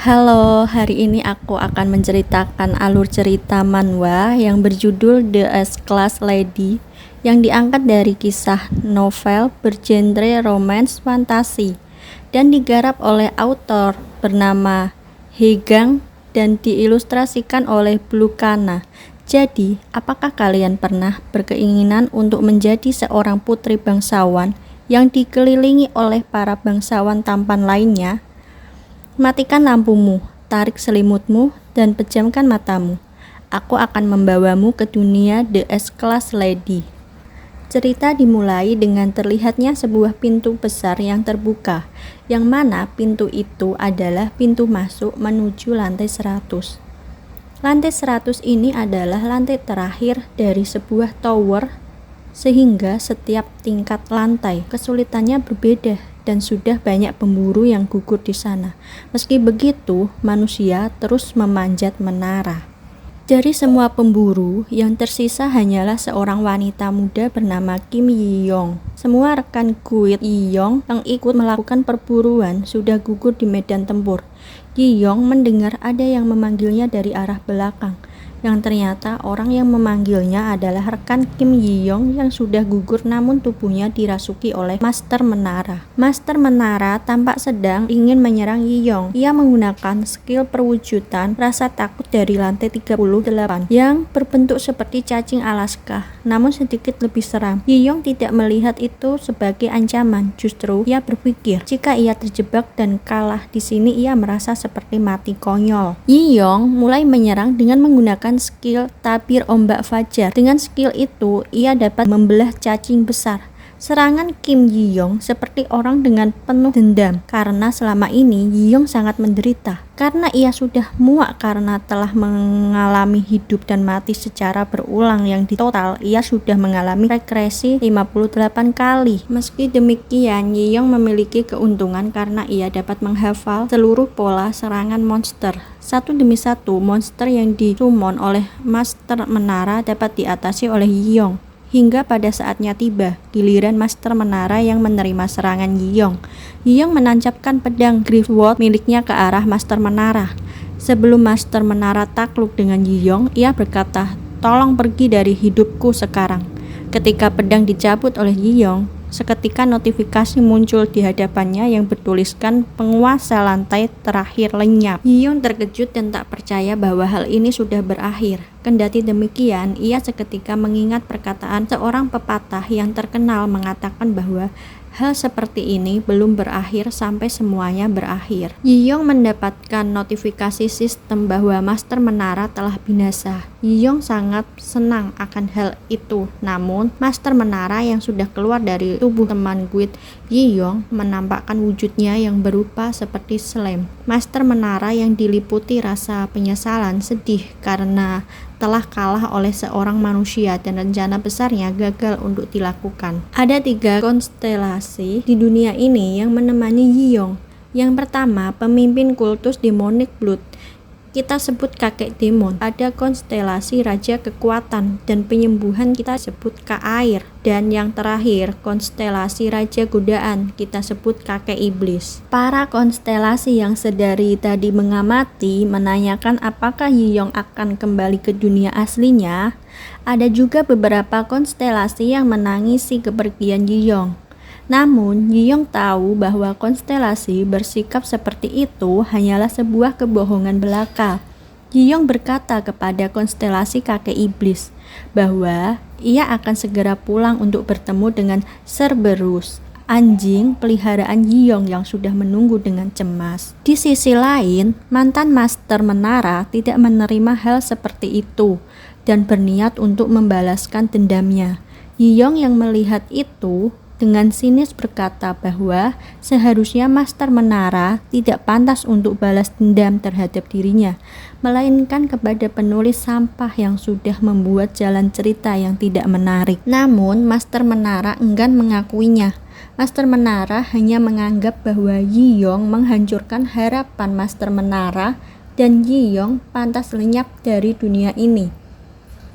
Halo, hari ini aku akan menceritakan alur cerita manhwa yang berjudul The S-Class Lady yang diangkat dari kisah novel bergenre romance fantasi dan digarap oleh autor bernama Hegang dan diilustrasikan oleh Blue Kana. Jadi, apakah kalian pernah berkeinginan untuk menjadi seorang putri bangsawan yang dikelilingi oleh para bangsawan tampan lainnya? Matikan lampumu, tarik selimutmu, dan pejamkan matamu. Aku akan membawamu ke dunia The S-Class Lady. Cerita dimulai dengan terlihatnya sebuah pintu besar yang terbuka, yang mana pintu itu adalah pintu masuk menuju lantai 100. Lantai 100 ini adalah lantai terakhir dari sebuah tower, sehingga setiap tingkat lantai kesulitannya berbeda dan sudah banyak pemburu yang gugur di sana. Meski begitu, manusia terus memanjat menara. Dari semua pemburu, yang tersisa hanyalah seorang wanita muda bernama Kim Yi-yong. Semua rekan guild Yi-yong yang ikut melakukan perburuan sudah gugur di medan tempur. Yi-yong mendengar ada yang memanggilnya dari arah belakang, yang ternyata orang yang memanggilnya adalah rekan Kim Yi-yong yang sudah gugur namun tubuhnya dirasuki oleh Master Menara. Master Menara tampak sedang ingin menyerang Yi-yong. Ia menggunakan skill perwujudan rasa takut dari lantai 38 yang berbentuk seperti cacing Alaska, namun sedikit lebih seram. Yi-yong tidak melihat itu sebagai ancaman, justru ia berpikir jika ia terjebak dan kalah di sini ia merasa seperti mati konyol. Yi-yong mulai menyerang dengan menggunakan skill tabir ombak fajar. Dengan skill itu, ia dapat membelah cacing besar. Serangan Kim Yi-yong seperti orang dengan penuh dendam, karena selama ini Yi-yong sangat menderita. Karena ia sudah muak karena telah mengalami hidup dan mati secara berulang yang di total ia sudah mengalami regresi 58 kali. Meski demikian, Yi-yong memiliki keuntungan karena ia dapat menghafal seluruh pola serangan monster. Satu demi satu, monster yang disummon oleh Master Menara dapat diatasi oleh Yi-yong. Hingga pada saatnya tiba, giliran Master Menara yang menerima serangan Yi-yong. Yi-yong menancapkan pedang Griffsword miliknya ke arah Master Menara. Sebelum Master Menara takluk dengan Yi-yong, ia berkata, "Tolong pergi dari hidupku sekarang." Ketika pedang dicabut oleh Yi-yong, seketika notifikasi muncul di hadapannya yang bertuliskan penguasa lantai terakhir lenyap. Yi-yong terkejut dan tak percaya bahwa hal ini sudah berakhir. Kendati demikian, ia seketika mengingat perkataan seorang pepatah yang terkenal mengatakan bahwa hal seperti ini belum berakhir sampai semuanya berakhir. Yi-yong mendapatkan notifikasi sistem bahwa Master Menara telah binasa. Yi-yong sangat senang akan hal itu. Namun, Master Menara yang sudah keluar dari tubuh teman guild Yi-yong menampakkan wujudnya yang berupa seperti slime. Master Menara yang diliputi rasa penyesalan, sedih karena telah kalah oleh seorang manusia dan rencana besarnya gagal untuk dilakukan. Ada 3 konstelasi di dunia ini yang menemani Yi-yong. Yang pertama, pemimpin kultus Demonic Blood. Kita sebut kakek demon. Ada konstelasi raja kekuatan dan penyembuhan, kita sebut Kak Air. Dan yang terakhir, konstelasi raja godaan, kita sebut kakek iblis. Para konstelasi yang sedari tadi mengamati menanyakan apakah Yi-yong akan kembali ke dunia aslinya. Ada juga beberapa konstelasi yang menangisi kepergian Yi-yong. Namun, Yi-yong tahu bahwa konstelasi bersikap seperti itu hanyalah sebuah kebohongan belaka. Yi-yong berkata kepada konstelasi kakek iblis bahwa ia akan segera pulang untuk bertemu dengan Cerberus, anjing peliharaan Yi-yong yang sudah menunggu dengan cemas. Di sisi lain, mantan Master Menara tidak menerima hal seperti itu dan berniat untuk membalaskan dendamnya. Yi-yong yang melihat itu dengan sinis berkata bahwa seharusnya Master Menara tidak pantas untuk balas dendam terhadap dirinya, melainkan kepada penulis sampah yang sudah membuat jalan cerita yang tidak menarik. Namun, Master Menara enggan mengakuinya. Master Menara hanya menganggap bahwa Yi-yong menghancurkan harapan Master Menara dan Yi-yong pantas lenyap dari dunia ini.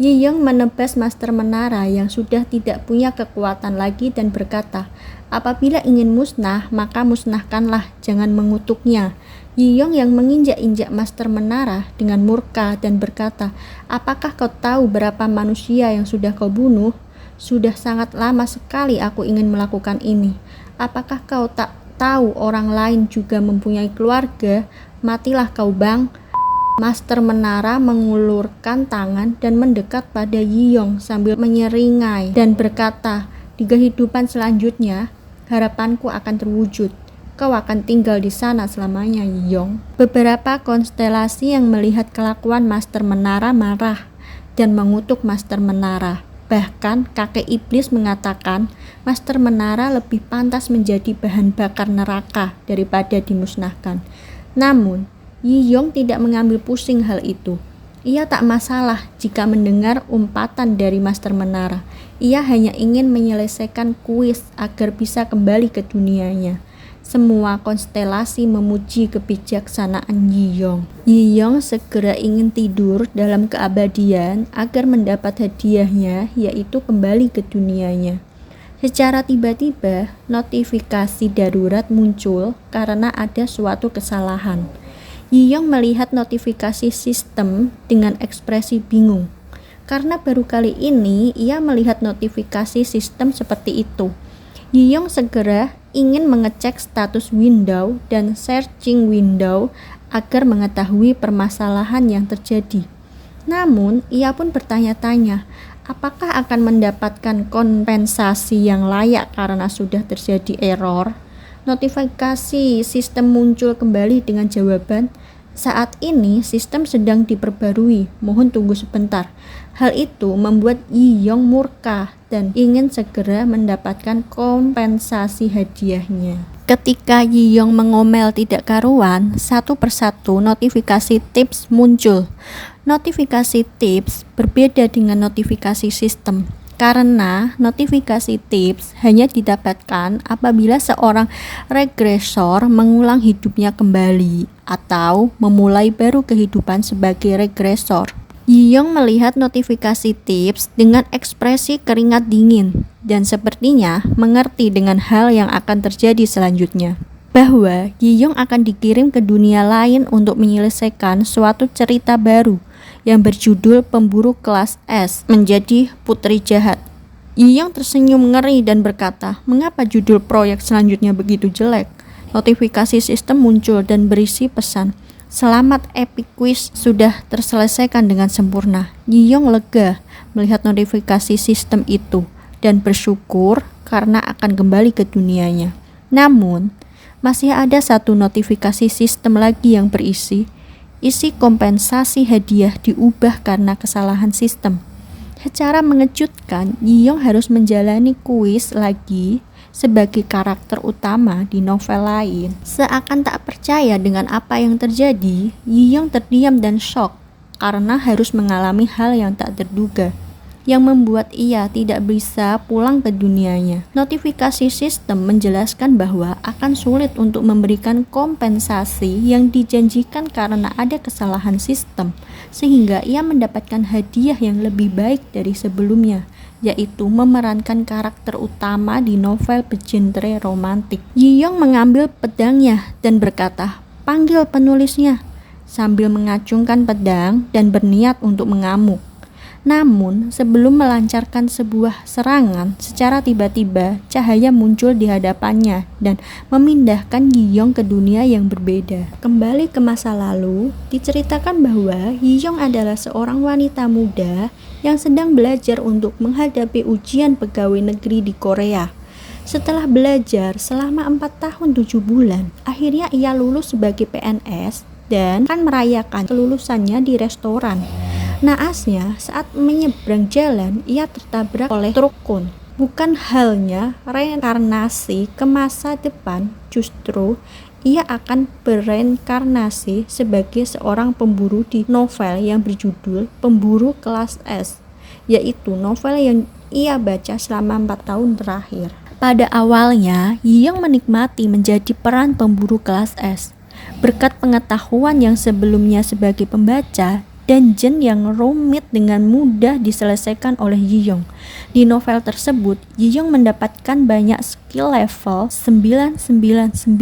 Yiyong menebas Master Menara yang sudah tidak punya kekuatan lagi dan berkata, apabila ingin musnah, maka musnahkanlah, jangan mengutuknya. Yiyong yang menginjak-injak Master Menara dengan murka dan berkata, apakah kau tahu berapa manusia yang sudah kau bunuh? Sudah sangat lama sekali aku ingin melakukan ini. Apakah kau tak tahu orang lain juga mempunyai keluarga? Matilah kau, Bang. Master Menara mengulurkan tangan dan mendekat pada Yiyong sambil menyeringai dan berkata, di kehidupan selanjutnya, harapanku akan terwujud. Kau akan tinggal di sana selamanya, Yiyong. Beberapa konstelasi yang melihat kelakuan Master Menara marah dan mengutuk Master Menara. Bahkan kakek iblis mengatakan Master Menara lebih pantas menjadi bahan bakar neraka daripada dimusnahkan. Namun, Yiyong tidak mengambil pusing hal itu. Ia tak masalah jika mendengar umpatan dari Master Menara. Ia hanya ingin menyelesaikan kuis agar bisa kembali ke dunianya. Semua konstelasi memuji kebijaksanaan Yiyong. Yiyong segera ingin tidur dalam keabadian agar mendapat hadiahnya, yaitu kembali ke dunianya. Secara tiba-tiba, notifikasi darurat muncul karena ada suatu kesalahan. Yiyong melihat notifikasi sistem dengan ekspresi bingung. Karena baru kali ini ia melihat notifikasi sistem seperti itu. Yiyong segera ingin mengecek status window dan searching window agar mengetahui permasalahan yang terjadi. Namun, ia pun bertanya-tanya, apakah akan mendapatkan kompensasi yang layak karena sudah terjadi error? Notifikasi sistem muncul kembali dengan jawaban, saat ini sistem sedang diperbarui, mohon tunggu sebentar. Hal itu membuat Yiyong murka dan ingin segera mendapatkan kompensasi hadiahnya. Ketika Yiyong mengomel tidak karuan, satu persatu notifikasi tips muncul. Notifikasi tips berbeda dengan notifikasi sistem. Karena notifikasi tips hanya didapatkan apabila seorang regresor mengulang hidupnya kembali atau memulai baru kehidupan sebagai regresor. Yiyong melihat notifikasi tips dengan ekspresi keringat dingin dan sepertinya mengerti dengan hal yang akan terjadi selanjutnya. Bahwa Yiyong akan dikirim ke dunia lain untuk menyelesaikan suatu cerita baru yang berjudul Pemburu Kelas S menjadi Putri Jahat. Yiyong tersenyum ngeri dan berkata, mengapa judul proyek selanjutnya begitu jelek? Notifikasi sistem muncul dan berisi pesan, selamat epic quiz sudah terselesaikan dengan sempurna. Yiyong lega melihat notifikasi sistem itu dan bersyukur karena akan kembali ke dunianya. Namun, masih ada satu notifikasi sistem lagi yang berisi, isi kompensasi hadiah diubah karena kesalahan sistem. Secara mengejutkan, Yiyong harus menjalani kuis lagi sebagai karakter utama di novel lain. Seakan tak percaya dengan apa yang terjadi, Yiyong terdiam dan shock karena harus mengalami hal yang tak terduga, yang membuat ia tidak bisa pulang ke dunianya. Notifikasi sistem menjelaskan bahwa akan sulit untuk memberikan kompensasi yang dijanjikan karena ada kesalahan sistem, sehingga ia mendapatkan hadiah yang lebih baik dari sebelumnya, yaitu memerankan karakter utama di novel bergenre romantik. Yiyong mengambil pedangnya dan berkata, panggil penulisnya, sambil mengacungkan pedang dan berniat untuk mengamuk. Namun, sebelum melancarkan sebuah serangan, secara tiba-tiba cahaya muncul di hadapannya dan memindahkan Yiyong ke dunia yang berbeda. Kembali ke masa lalu, diceritakan bahwa Yiyong adalah seorang wanita muda yang sedang belajar untuk menghadapi ujian pegawai negeri di Korea. Setelah belajar selama 4 tahun 7 bulan, akhirnya ia lulus sebagai PNS dan akan merayakan kelulusannya di restoran. Naasnya, saat menyeberang jalan, ia tertabrak oleh truk kon. Bukan halnya reinkarnasi ke masa depan, justru ia akan bereinkarnasi sebagai seorang pemburu di novel yang berjudul Pemburu Kelas S, yaitu novel yang ia baca selama 4 tahun terakhir. Pada awalnya, Yiyong menikmati menjadi peran pemburu kelas S. Berkat pengetahuan yang sebelumnya sebagai pembaca dungeon yang rumit dengan mudah diselesaikan oleh Yi-Yong. Di novel tersebut, Yi-Yong mendapatkan banyak skill level 999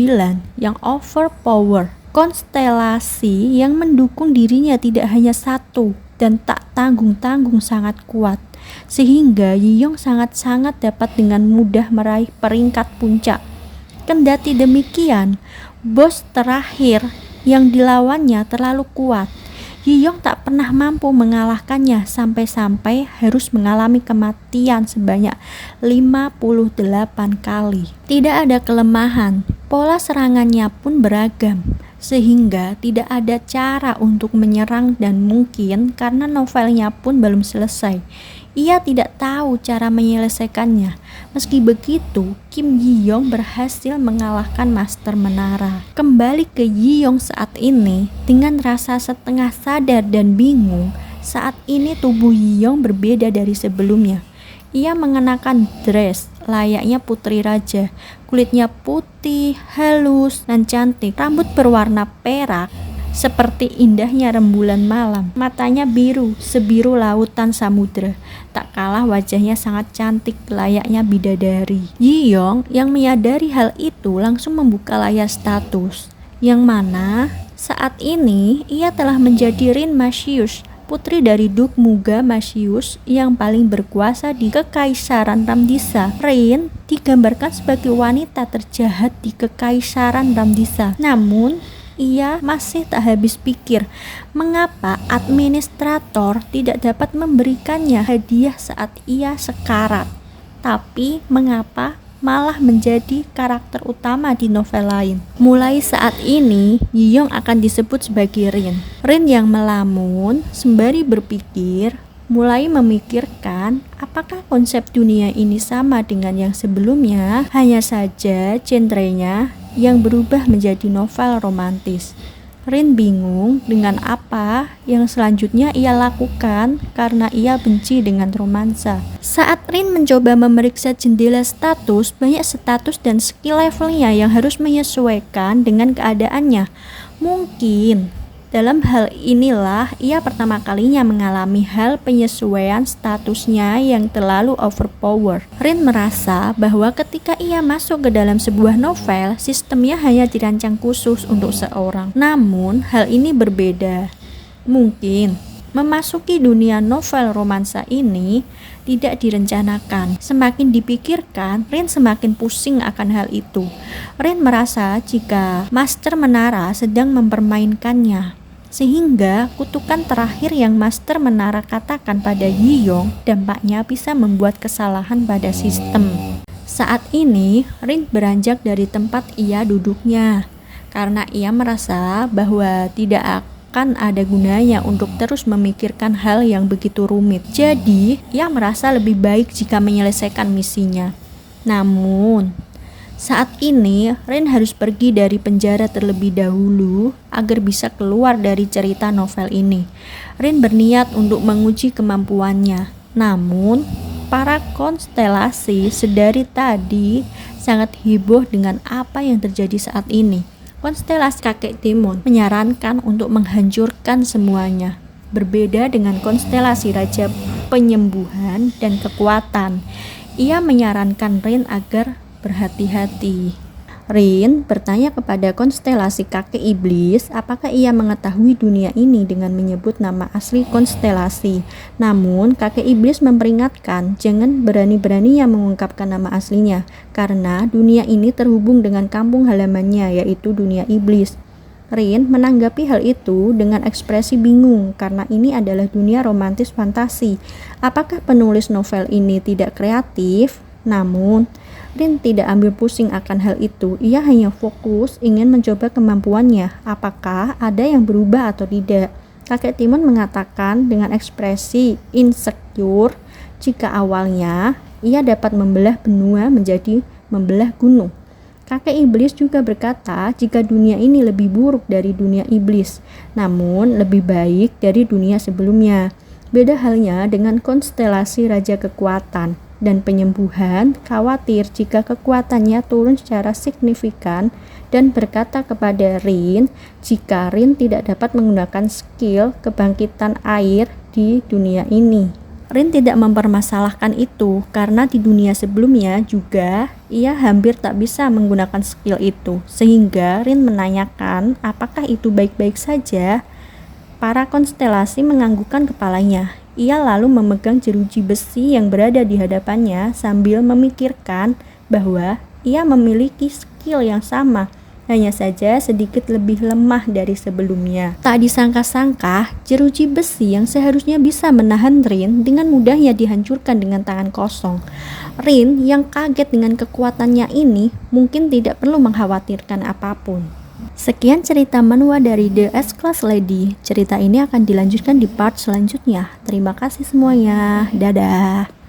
yang overpower. Konstelasi yang mendukung dirinya tidak hanya satu dan tak tanggung-tanggung sangat kuat, sehingga Yi-Yong sangat-sangat dapat dengan mudah meraih peringkat puncak. Kendati demikian, bos terakhir yang dilawannya terlalu kuat. Yi-Yong tak pernah mampu mengalahkannya sampai-sampai harus mengalami kematian sebanyak 58 kali. Tidak ada kelemahan, pola serangannya pun beragam, sehingga tidak ada cara untuk menyerang dan mungkin karena novelnya pun belum selesai, ia tidak tahu cara menyelesaikannya. Meski begitu, Kim Yi-Yong berhasil mengalahkan Master Menara. Kembali ke Yi-Yong saat ini, dengan rasa setengah sadar dan bingung, saat ini tubuh Yi-Yong berbeda dari sebelumnya. Ia mengenakan dress layaknya putri raja, kulitnya putih, halus, dan cantik, rambut berwarna perak seperti indahnya rembulan malam, matanya biru sebiru lautan samudra. Tak kalah wajahnya sangat cantik layaknya bidadari. Yi-Yong yang menyadari hal itu langsung membuka layar status, yang mana saat ini ia telah menjadi Rin Machius, putri dari Duke Muga Machius yang paling berkuasa di Kekaisaran Ramdisa. Rin digambarkan sebagai wanita terjahat di Kekaisaran Ramdisa. Namun ia masih tak habis pikir mengapa administrator tidak dapat memberikannya hadiah saat ia sekarat, tapi mengapa malah menjadi karakter utama di novel lain. Mulai saat ini, Yi-Yong akan disebut sebagai Rin. Rin yang melamun sembari berpikir, mulai memikirkan apakah konsep dunia ini sama dengan yang sebelumnya, hanya saja genrenya yang berubah menjadi novel romantis. Rin bingung dengan apa yang selanjutnya ia lakukan karena ia benci dengan romansa. Saat Rin mencoba memeriksa jendela status, banyak status dan skill levelnya yang harus menyesuaikan dengan keadaannya. Mungkin dalam hal inilah ia pertama kalinya mengalami hal penyesuaian statusnya yang terlalu overpower. Rin merasa bahwa ketika ia masuk ke dalam sebuah novel, sistemnya hanya dirancang khusus untuk seorang. Namun hal ini berbeda. Mungkin memasuki dunia novel romansa ini tidak direncanakan. Semakin dipikirkan, Rin semakin pusing akan hal itu. Rin merasa jika Master Menara sedang mempermainkannya, sehingga kutukan terakhir yang Master Menara katakan pada Yi-Yong dampaknya bisa membuat kesalahan pada sistem. Saat ini, Rin beranjak dari tempat ia duduknya karena ia merasa bahwa tidak akan ada gunanya untuk terus memikirkan hal yang begitu rumit. Jadi, ia merasa lebih baik jika menyelesaikan misinya. Namun, saat ini Rin harus pergi dari penjara terlebih dahulu agar bisa keluar dari cerita novel ini. Rin berniat untuk menguji kemampuannya. Namun, para konstelasi sedari tadi sangat heboh dengan apa yang terjadi saat ini. Konstelasi kakek Demon menyarankan untuk menghancurkan semuanya. Berbeda dengan konstelasi raja penyembuhan dan kekuatan, ia menyarankan Rin agar berhati-hati. Rin bertanya kepada konstelasi kakek iblis apakah ia mengetahui dunia ini dengan menyebut nama asli konstelasi. Namun kakek iblis memperingatkan jangan berani-beraninya mengungkapkan nama aslinya karena dunia ini terhubung dengan kampung halamannya yaitu dunia iblis. Rin menanggapi hal itu dengan ekspresi bingung karena ini adalah dunia romantis fantasi. Apakah penulis novel ini tidak kreatif? Namun Rin tidak ambil pusing akan hal itu. Ia hanya fokus ingin mencoba kemampuannya. Apakah ada yang berubah atau tidak? Kakek Timon mengatakan dengan ekspresi insecure jika awalnya ia dapat membelah benua menjadi membelah gunung. Kakek iblis juga berkata jika dunia ini lebih buruk dari dunia iblis, namun lebih baik dari dunia sebelumnya. Beda halnya dengan konstelasi raja kekuatan. dan penyembuhan, khawatir jika kekuatannya turun secara signifikan dan berkata kepada Rin jika Rin tidak dapat menggunakan skill kebangkitan air di dunia ini. Rin tidak mempermasalahkan itu karena di dunia sebelumnya juga ia hampir tak bisa menggunakan skill itu, sehingga Rin menanyakan apakah itu baik-baik saja. Para konstelasi menganggukkan kepalanya. Ia lalu memegang jeruji besi yang berada di hadapannya sambil memikirkan bahwa ia memiliki skill yang sama, hanya saja sedikit lebih lemah dari sebelumnya. Tak disangka-sangka, jeruji besi yang seharusnya bisa menahan Rin dengan mudahnya dihancurkan dengan tangan kosong. Rin yang kaget dengan kekuatannya ini mungkin tidak perlu mengkhawatirkan apapun. Sekian cerita manhwa dari The S-Class Lady. Cerita ini akan dilanjutkan di part selanjutnya. Terima kasih semuanya. Dadah.